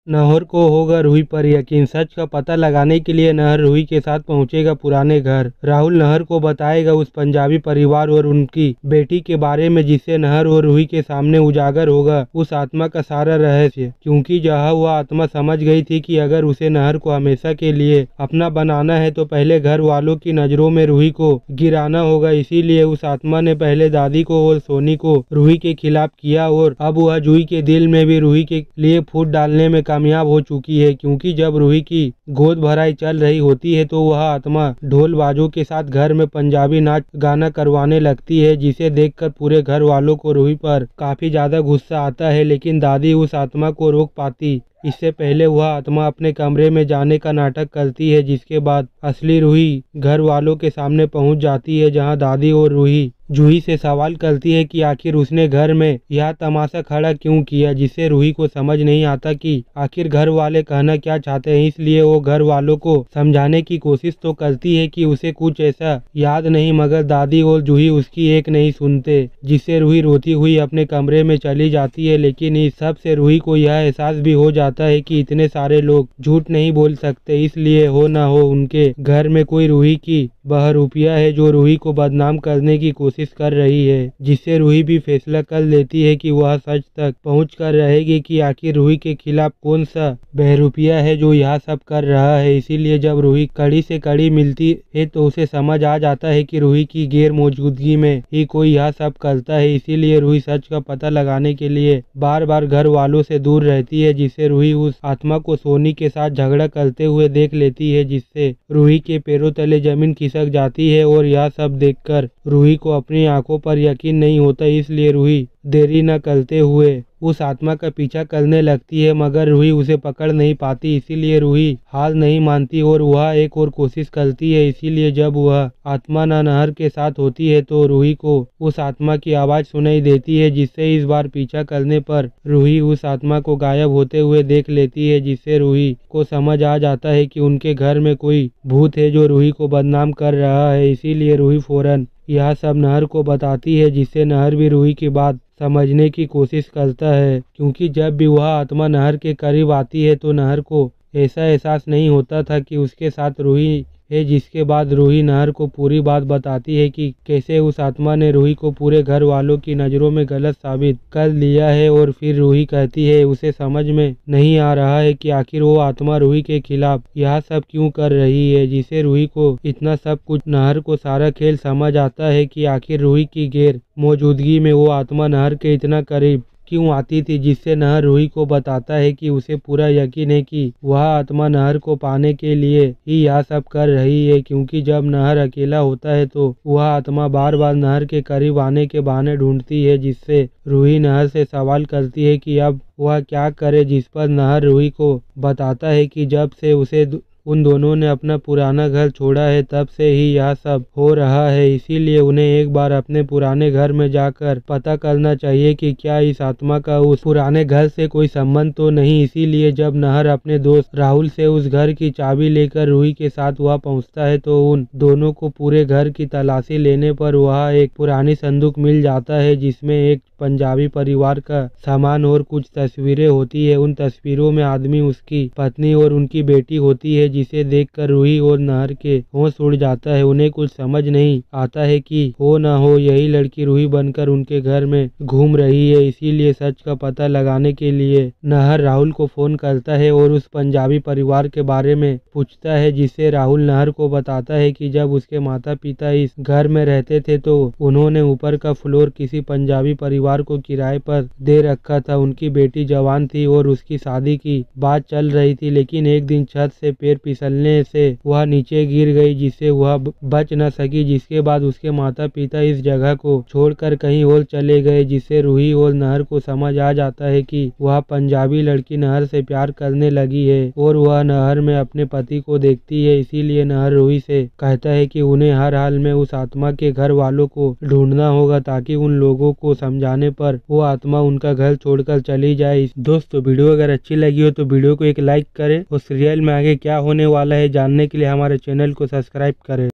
नहर को होगा रूही पर यकीन। सच का पता लगाने के लिए नहर रूही के साथ पहुंचेगा पुराने घर। राहुल नहर को बताएगा उस पंजाबी परिवार और उनकी बेटी के बारे में, जिससे नहर और रूही के सामने उजागर होगा उस आत्मा का सारा रहस्य। क्योंकि जहाँ वह आत्मा समझ गई थी कि अगर उसे नहर को हमेशा के लिए अपना बनाना है तो पहले घर वालों की नजरों में रूही को गिराना होगा। इसीलिए उस आत्मा ने पहले दादी को और सोनी को रूही के खिलाफ किया और अब वह जूही के दिल में भी रूही के लिए फूट डालने में कामयाब हो चुकी है। क्योंकि जब रूही की गोद भराई चल रही होती है तो वह आत्मा ढोल बाजों के साथ घर में पंजाबी नाच गाना करवाने लगती है, जिसे देखकर पूरे घर वालों को रूही पर काफी ज्यादा गुस्सा आता है। लेकिन दादी उस आत्मा को रोक पाती। इससे पहले वह आत्मा अपने कमरे में जाने का नाटक करती है, जिसके बाद असली रूही घर वालों के सामने पहुंच जाती है, जहां दादी और रूही जूही से सवाल करती है कि आखिर उसने घर में यह तमाशा खड़ा क्यों किया, जिससे रूही को समझ नहीं आता कि आखिर घर वाले कहना क्या चाहते हैं। इसलिए वो घर वालों को समझाने की कोशिश तो करती है कि उसे कुछ ऐसा याद नहीं, मगर दादी और जूही उसकी एक नहीं सुनते, जिससे रूही रोती हुई अपने कमरे में चली जाती है। लेकिन इस सब से रूही को यह एहसास भी हो जाता है कि इतने सारे लोग झूठ नहीं बोल सकते, इसलिए हो ना हो उनके घर में कोई रूही की बहरूपिया है जो रूही को बदनाम करने की कोशिश कर रही है, जिससे रूही भी फैसला कर लेती है कि वह सच तक पहुंच कर रहेगी कि आखिर रूही के खिलाफ कौन सा बहरूपिया है जो यह सब कर रहा है। इसीलिए जब रूही कड़ी से कड़ी मिलती है तो उसे समझ आ जाता है कि रूही की गैर मौजूदगी में ही कोई यह सब करता है। इसीलिए रूही सच का पता लगाने के लिए बार बार घर वालों से दूर रहती है, जिससे रूही उस आत्मा को सोनी के साथ झगड़ा करते हुए देख लेती है, जिससे रूही के पैरों तले जमीन खिसक जाती है। और यह सब देखकर रूही को अपनी आंखों पर यकीन नहीं होता, इसलिए रूही देरी न करते हुए उस आत्मा का पीछा करने लगती है, मगर रूही उसे पकड़ नहीं पाती। इसीलिए रूही हार नहीं मानती और वह एक और कोशिश करती है। इसीलिए जब वह आत्मा नहर के साथ होती है तो रूही को उस आत्मा की आवाज सुनाई देती है, जिससे इस बार पीछा करने पर रूही उस आत्मा को गायब होते हुए देख लेती है, जिससे रूही को समझ आ जाता है कि उनके घर में कोई भूत है जो रूही को बदनाम कर रहा है। इसीलिए रूही फौरन यह सब नहर को बताती है, जिससे नहर भी रूही की बात समझने की कोशिश करता है। क्योंकि जब भी वह आत्मा नहर के करीब आती है तो नहर को ऐसा एहसास नहीं होता था कि उसके साथ रूही है, जिसके बाद रूही नहर को पूरी बात बताती है कि कैसे उस आत्मा ने रूही को पूरे घर वालों की नज़रों में गलत साबित कर लिया है। और फिर रूही कहती है उसे समझ में नहीं आ रहा है कि आखिर वो आत्मा रूही के खिलाफ यह सब क्यों कर रही है, जिसे रूही को इतना सब कुछ नहर को सारा खेल समझ आता है कि आखिर रूही की गैर मौजूदगी में वो आत्मा नहर के इतना करीब क्यों आती थी, जिससे नहर रूही को बताता है कि उसे पूरा यकीन है कि वह आत्मा नहर को पाने के लिए ही यह सब कर रही है। क्योंकि जब नहर अकेला होता है तो वह आत्मा बार बार नहर के करीब आने के बहाने ढूंढती है, जिससे रूही नहर से सवाल करती है कि अब वह क्या करे, जिस पर नहर रूही को बताता है कि जब से उसे उन दोनों ने अपना पुराना घर छोड़ा है तब से ही यह सब हो रहा है। इसीलिए उन्हें एक बार अपने पुराने घर में जाकर पता करना चाहिए कि क्या इस आत्मा का उस पुराने घर से कोई संबंध तो नहीं। इसीलिए जब नहर अपने दोस्त राहुल से उस घर की चाबी लेकर रूही के साथ वह पहुंचता है तो उन दोनों को पूरे घर की तलाशी लेने पर वह एक पुरानी संदूक मिल जाता है, जिसमें एक पंजाबी परिवार का सामान और कुछ तस्वीरें होती है। उन तस्वीरों में आदमी, उसकी पत्नी और उनकी बेटी होती है, जिसे देखकर रूही और नहर के होश उड़ जाता है। उन्हें कुछ समझ नहीं आता है कि हो ना हो यही लड़की रूही बनकर उनके घर में घूम रही है। इसीलिए सच का पता लगाने के लिए नहर राहुल को फोन करता है और उस पंजाबी परिवार के बारे में पूछता है, जिससे राहुल नहर को बताता है कि जब उसके माता पिता इस घर में रहते थे तो उन्होंने ऊपर का फ्लोर किसी पंजाबी परिवार को किराए पर दे रखा था। उनकी बेटी जवान थी और उसकी शादी की बात चल रही थी, लेकिन एक दिन छत से पैर फिसलने से वह नीचे गिर गई, जिससे वह बच न सकी। जिसके बाद उसके माता पिता इस जगह को छोड़कर कहीं और चले गए, जिससे रूही और नहर को समझ आ जाता है कि वह पंजाबी लड़की नहर से प्यार करने लगी है और वह नहर में अपने पति को देखती है। इसीलिए नहर रूही से कहता है कि उन्हें हर हाल में उस आत्मा के घर वालों को ढूंढना होगा, ताकि उन लोगों को समझाने पर वो आत्मा उनका घर छोड़कर चली जाए। दोस्तों, वीडियो अगर अच्छी लगी हो तो वीडियो को एक लाइक करें और सीरियल में आगे क्या होने वाला है जानने के लिए हमारे चैनल को सब्सक्राइब करें।